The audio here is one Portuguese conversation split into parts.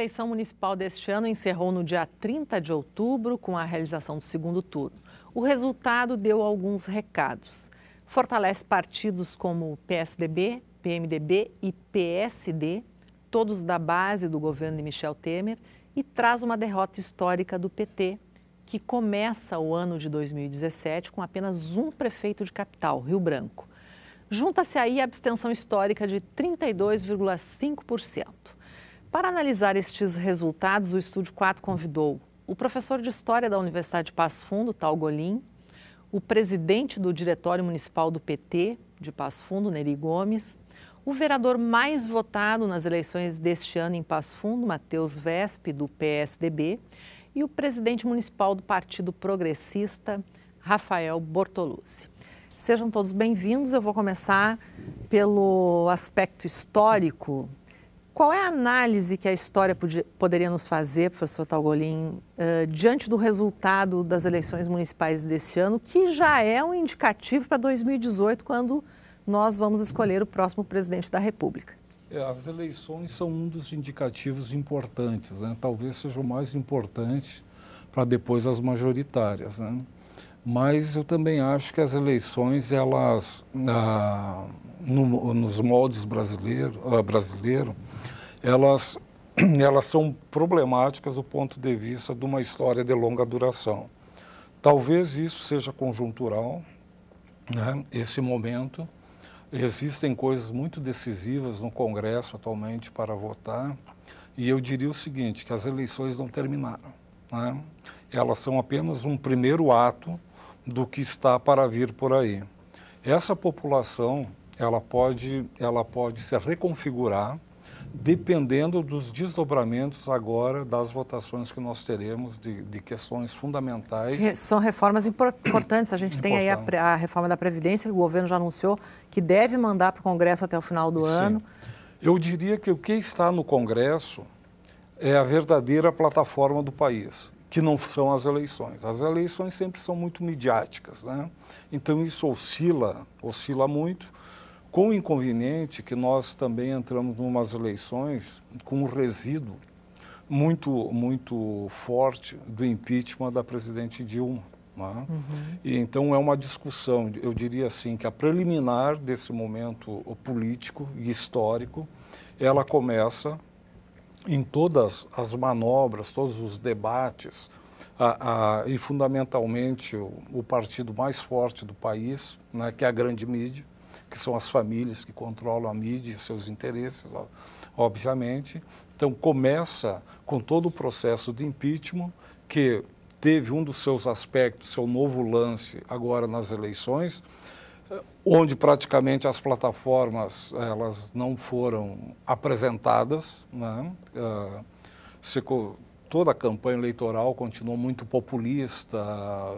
eleição municipal deste ano encerrou no dia 30 de outubro com a realização do segundo turno. O resultado deu alguns recados. Fortalece partidos como PSDB, PMDB e PSD, todos da base do governo de Michel Temer, e traz uma derrota histórica do PT, que começa o ano de 2017 com apenas um prefeito de capital, Rio Branco. Junta-se aí a abstenção histórica de 32,5%. Para analisar estes resultados, o Estúdio 4 convidou o professor de História da Universidade de Passo Fundo, Tal Golin, o presidente do Diretório Municipal do PT de Passo Fundo, Neri Gomes, o vereador mais votado nas eleições deste ano em Passo Fundo, Matheus Wesp, do PSDB, e o presidente municipal do Partido Progressista, Rafael Bortoluzzi. Sejam todos bem-vindos. Eu vou começar pelo aspecto histórico. Qual é a análise que a história poderia nos fazer, professor Tal Golin, diante do resultado das eleições municipais deste ano, que já é um indicativo para 2018, quando nós vamos escolher o próximo presidente da República? As eleições são um dos indicativos importantes, né? Talvez seja o mais importante para depois as majoritárias, né? Mas eu também acho que as eleições, elas, nos moldes brasileiro, elas são problemáticas do ponto de vista de uma história de longa duração. Talvez isso seja conjuntural, né? Esse momento. Existem coisas muito decisivas no Congresso atualmente para votar, e eu diria o seguinte, que as eleições não terminaram, né? Elas são apenas um primeiro ato do que está para vir por aí. Essa população, ela pode se reconfigurar dependendo dos desdobramentos agora das votações que nós teremos de questões fundamentais. São reformas importantes. A gente tem aí a reforma da Previdência, que o governo já anunciou que deve mandar para o Congresso até o final do ano. Eu diria que o que está no Congresso é a verdadeira plataforma do país, que não são as eleições. As eleições sempre são muito midiáticas, né? Então isso oscila muito, com o inconveniente que nós também entramos em umas eleições com um resíduo muito forte do impeachment da presidente Dilma, né? E então é uma discussão, eu diria assim, que a preliminar desse momento político e histórico, ela começa em todas as manobras, todos os debates, e fundamentalmente o partido mais forte do país, né, que é a grande mídia, que são as famílias que controlam a mídia e seus interesses, obviamente. Então começa com todo o processo de impeachment, que teve um dos seus aspectos, seu novo lance agora nas eleições, onde praticamente as plataformas elas não foram apresentadas, né? Toda a campanha eleitoral continuou muito populista,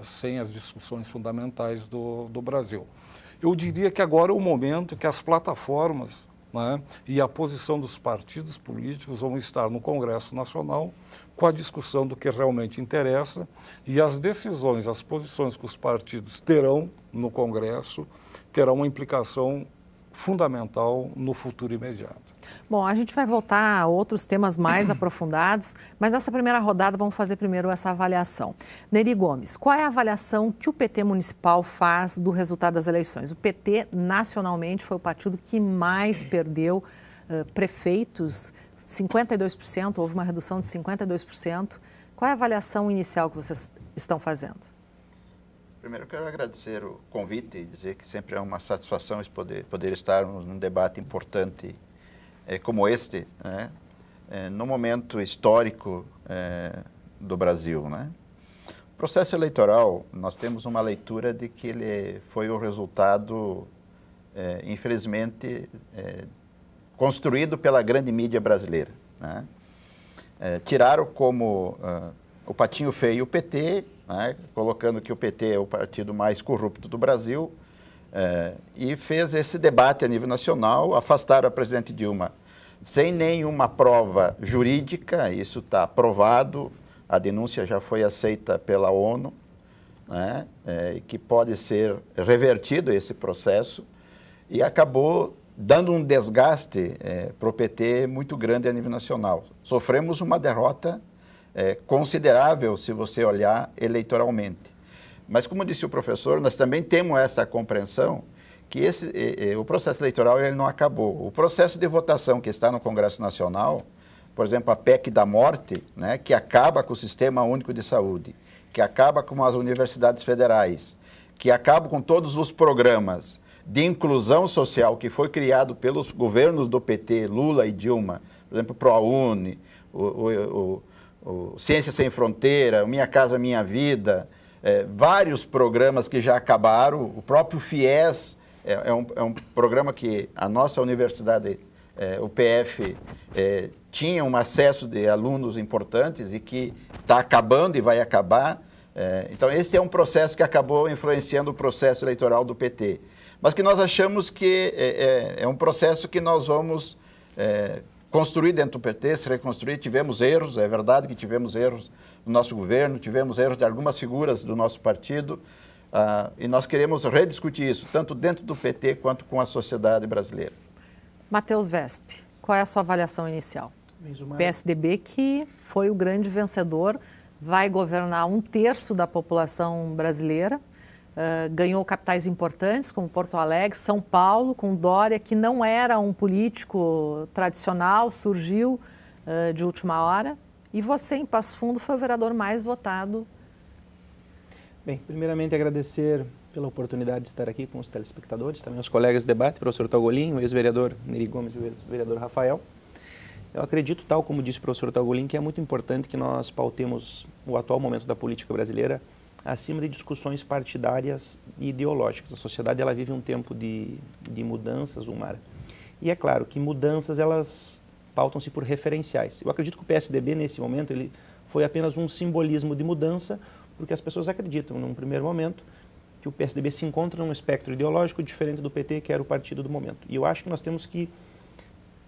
sem as discussões fundamentais do Brasil. Eu diria que agora é o momento que as plataformas, né, e a posição dos partidos políticos vão estar no Congresso Nacional com a discussão do que realmente interessa, e as decisões, as posições que os partidos terão no Congresso terão uma implicação fundamental no futuro imediato. Bom, a gente vai voltar a outros temas mais aprofundados, mas nessa primeira rodada vamos fazer primeiro essa avaliação. Neri Gomes, qual é a avaliação que o PT municipal faz do resultado das eleições? O PT, nacionalmente, foi o partido que mais perdeu prefeitos, 52%, houve uma redução de 52%. Qual é a avaliação inicial que vocês estão fazendo? Primeiro, eu quero agradecer o convite e dizer que sempre é uma satisfação poder estar num debate importante como este, né? No momento histórico do Brasil, né? O processo eleitoral, nós temos uma leitura de que ele foi o resultado, infelizmente, construído pela grande mídia brasileira, né? Tiraram como o patinho feio o PT, né, colocando que o PT é o partido mais corrupto do Brasil, e fez esse debate a nível nacional, afastaram a presidente Dilma sem nenhuma prova jurídica, isso está provado, a denúncia já foi aceita pela ONU, né, que pode ser revertido esse processo, e acabou dando um desgaste para o PT muito grande a nível nacional. Sofremos uma derrota considerável, se você olhar eleitoralmente. Mas, como disse o professor, nós também temos essa compreensão que o processo eleitoral ele não acabou. O processo de votação que está no Congresso Nacional, por exemplo, a PEC da morte, né, que acaba com o Sistema Único de Saúde, que acaba com as universidades federais, que acaba com todos os programas de inclusão social que foi criado pelos governos do PT, Lula e Dilma, por exemplo, o ProUni, o Ciência Sem Fronteira, o Minha Casa Minha Vida, vários programas que já acabaram, o próprio FIES é um programa que a nossa universidade, o PF, tinha um acesso de alunos importantes e que está acabando e vai acabar. Então, esse é um processo que acabou influenciando o processo eleitoral do PT. Mas que nós achamos que é um processo que nós vamos construir dentro do PT, se reconstruir. Tivemos erros, é verdade que tivemos erros no nosso governo, tivemos erros de algumas figuras do nosso partido, e nós queremos rediscutir isso, tanto dentro do PT quanto com a sociedade brasileira. Matheus Wesp, qual é a sua avaliação inicial? PSDB, que foi o grande vencedor, vai governar 1/3 da população brasileira, ganhou capitais importantes como Porto Alegre, São Paulo, com Dória, que não era um político tradicional, surgiu de última hora. E você, em Passo Fundo, foi o vereador mais votado. Bem, primeiramente agradecer pela oportunidade de estar aqui com os telespectadores, também os colegas de debate, o professor Tagolin, o ex-vereador Neri Gomes e o ex-vereador Rafael. Eu acredito, tal como disse o professor Tagolin, que é muito importante que nós pautemos o atual momento da política brasileira acima de discussões partidárias e ideológicas. A sociedade ela vive um tempo de mudanças, Umara. E é claro que mudanças elas pautam-se por referenciais. Eu acredito que o PSDB, nesse momento, ele foi apenas um simbolismo de mudança, porque as pessoas acreditam, num primeiro momento, que o PSDB se encontra num espectro ideológico diferente do PT, que era o partido do momento. E eu acho que nós temos que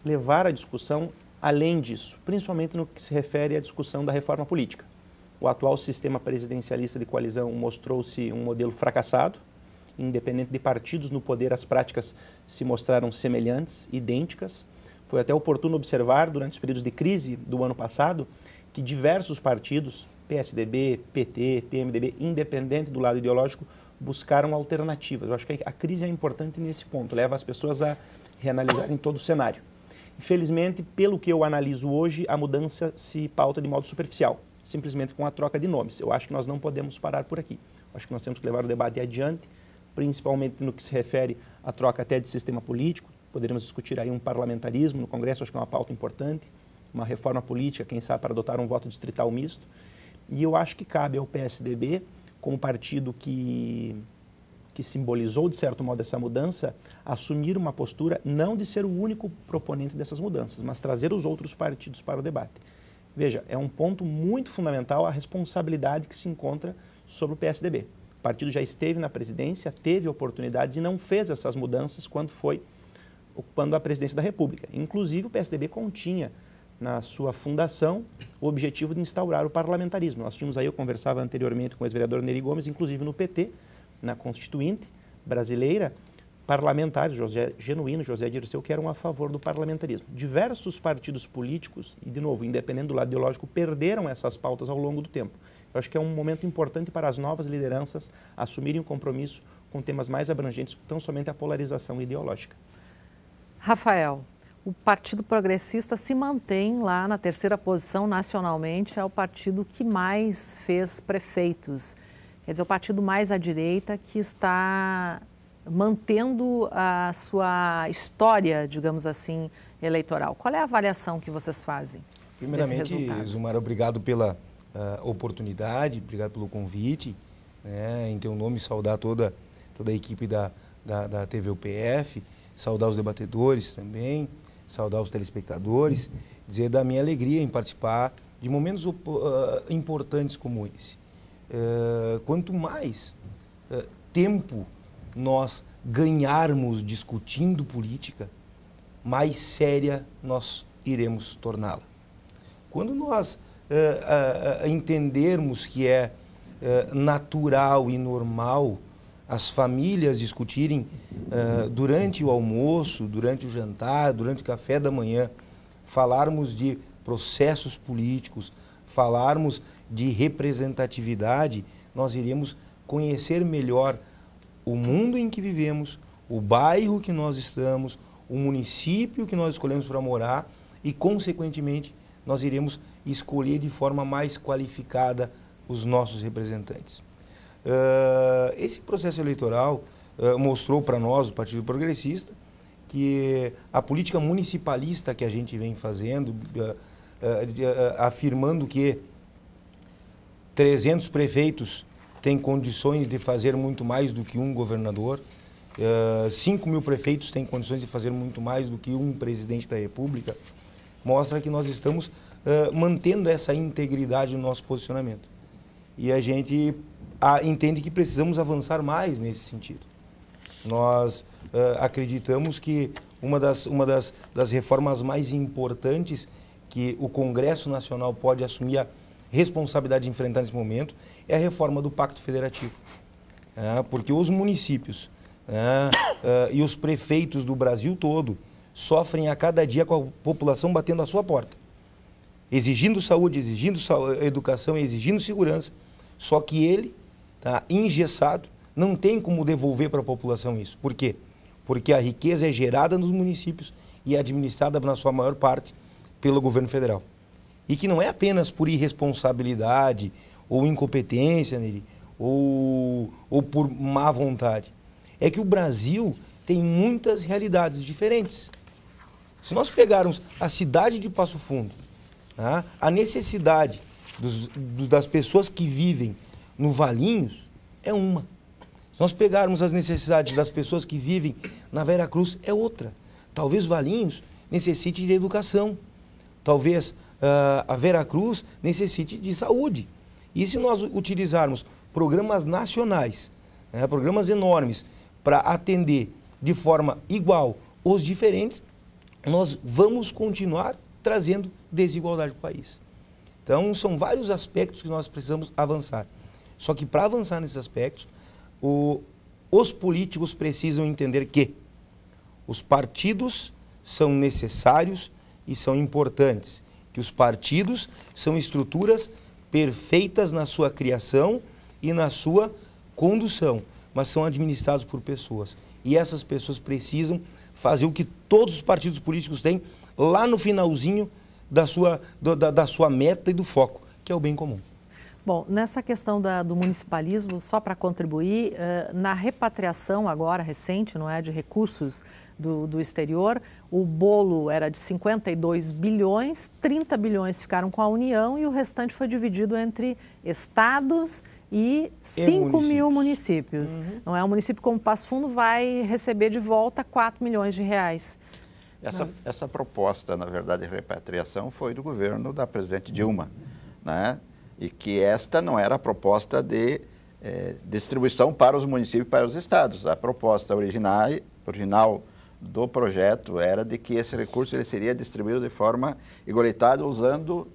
levar a discussão além disso, principalmente no que se refere à discussão da reforma política. O atual sistema presidencialista de coalizão mostrou-se um modelo fracassado. Independente de partidos no poder, as práticas se mostraram semelhantes, idênticas. Foi até oportuno observar, durante os períodos de crise do ano passado, que diversos partidos, PSDB, PT, PMDB, independente do lado ideológico, buscaram alternativas. Eu acho que a crise é importante nesse ponto, leva as pessoas a reanalisarem todo o cenário. Infelizmente, pelo que eu analiso hoje, a mudança se pauta de modo superficial, simplesmente com a troca de nomes. Eu acho que nós não podemos parar por aqui. Eu acho que nós temos que levar o debate adiante, principalmente no que se refere à troca até de sistema político. Poderíamos discutir aí um parlamentarismo no Congresso, acho que é uma pauta importante, uma reforma política, quem sabe, para adotar um voto distrital misto. E eu acho que cabe ao PSDB, como partido que simbolizou, de certo modo, essa mudança, assumir uma postura não de ser o único proponente dessas mudanças, mas trazer os outros partidos para o debate. Veja, é um ponto muito fundamental a responsabilidade que se encontra sobre o PSDB. O partido já esteve na presidência, teve oportunidades e não fez essas mudanças quando foi ocupando a presidência da República. Inclusive, o PSDB continha na sua fundação o objetivo de instaurar o parlamentarismo. Nós tínhamos aí, eu conversava anteriormente com o ex-vereador Neri Gomes, inclusive no PT, na Constituinte brasileira, parlamentares, José Genuíno, José Dirceu, que eram a favor do parlamentarismo. Diversos partidos políticos, e de novo, independente do lado ideológico, perderam essas pautas ao longo do tempo. Eu acho que é um momento importante para as novas lideranças assumirem um compromisso com temas mais abrangentes, tão somente a polarização ideológica. Rafael, o Partido Progressista se mantém lá na 3ª posição nacionalmente, é o partido que mais fez prefeitos. Quer dizer, o partido mais à direita que está mantendo a sua história, digamos assim, eleitoral. Qual é a avaliação que vocês fazem? Primeiramente, Zumara, obrigado pela oportunidade, obrigado pelo convite. Em teu nome, saudar toda a equipe da TV UPF, saudar os debatedores também, saudar os telespectadores, dizer da minha alegria em participar de momentos importantes como esse. Quanto mais tempo nós ganharmos discutindo política, mais séria nós iremos torná-la. Quando nós entendermos que é natural e normal as famílias discutirem durante o almoço, durante o jantar, durante o café da manhã, falarmos de processos políticos, falarmos de representatividade, nós iremos conhecer melhor o mundo em que vivemos, o bairro que nós estamos, o município que nós escolhemos para morar e, consequentemente, nós iremos escolher de forma mais qualificada os nossos representantes. Esse processo eleitoral mostrou para nós, o Partido Progressista, que a política municipalista que a gente vem fazendo, afirmando que 300 prefeitos têm condições de fazer muito mais do que um governador, 5.000 prefeitos têm condições de fazer muito mais do que um presidente da República, mostra que nós estamos mantendo essa integridade no nosso posicionamento. E a gente entende que precisamos avançar mais nesse sentido. Nós acreditamos que uma das reformas mais importantes que o Congresso Nacional pode assumir a responsabilidade de enfrentar nesse momento é a reforma do Pacto Federativo. Porque os municípios e os prefeitos do Brasil todo sofrem a cada dia com a população batendo à sua porta, exigindo saúde, exigindo educação, exigindo segurança, só que ele, engessado, não tem como devolver para a população isso. Por quê? Porque a riqueza é gerada nos municípios e é administrada, na sua maior parte, pelo governo federal. E que não é apenas por irresponsabilidade ou incompetência nele, ou por má vontade. É que o Brasil tem muitas realidades diferentes. Se nós pegarmos a cidade de Passo Fundo, a necessidade das pessoas que vivem no Valinhos é uma. Se nós pegarmos as necessidades das pessoas que vivem na Vera Cruz, é outra. Talvez Valinhos necessite de educação. Talvez a Vera Cruz necessite de saúde. E se nós utilizarmos programas nacionais, programas enormes, para atender de forma igual os diferentes, nós vamos continuar trazendo desigualdade para o país. Então, são vários aspectos que nós precisamos avançar. Só que para avançar nesses aspectos, os políticos precisam entender que os partidos são necessários e são importantes, que os partidos são estruturas perfeitas na sua criação e na sua condução, mas são administrados por pessoas. E essas pessoas precisam fazer o que todos os partidos políticos têm lá no finalzinho da sua meta e do foco, que é o bem comum. Bom, nessa questão do municipalismo, só para contribuir, na repatriação agora recente, não é, de recursos do exterior, o bolo era de 52 bilhões, 30 bilhões ficaram com a União e o restante foi dividido entre estados e 5.000 municípios. Uhum. Não é? Um município como Passo Fundo vai receber de volta 4 milhões de reais. Essa proposta, na verdade, de repatriação foi do governo da presidente Dilma, né? E que esta não era a proposta de distribuição para os municípios e para os estados. A proposta original do projeto era de que esse recurso ele seria distribuído de forma igualitária usando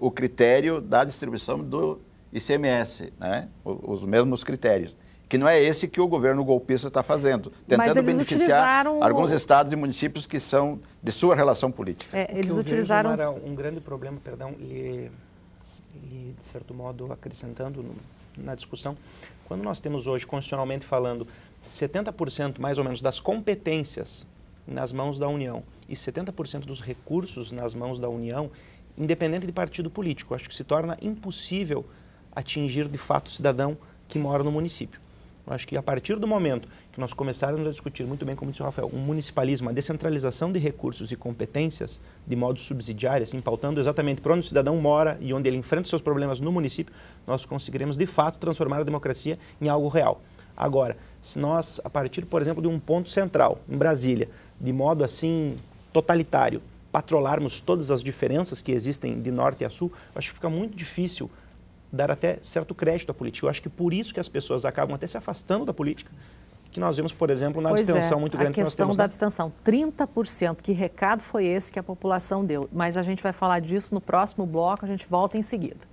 o critério da distribuição do ICMS, né? Os mesmos critérios. Que não é esse que o governo golpista está fazendo, tentando beneficiar alguns estados e municípios que são de sua relação política. Eles utilizaram... um grande problema, e de certo modo acrescentando na discussão, quando nós temos hoje, constitucionalmente falando, 70% mais ou menos das competências nas mãos da União e 70% dos recursos nas mãos da União, independente de partido político, acho que se torna impossível atingir de fato o cidadão que mora no município. Eu acho que a partir do momento que nós começarmos a discutir, muito bem como disse o Rafael, um municipalismo, a descentralização de recursos e competências de modo subsidiário, assim, pautando exatamente por onde o cidadão mora e onde ele enfrenta os seus problemas no município, nós conseguiremos de fato transformar a democracia em algo real. Agora, se nós, a partir, por exemplo, de um ponto central, em Brasília, de modo assim totalitário, patrolarmos todas as diferenças que existem de norte a sul, acho que fica muito difícil dar até certo crédito à política. Eu acho que por isso que as pessoas acabam até se afastando da política, que nós vemos, por exemplo, na abstenção muito grande que nós temos. A questão da abstenção, 30%. Que recado foi esse que a população deu? Mas a gente vai falar disso no próximo bloco, a gente volta em seguida.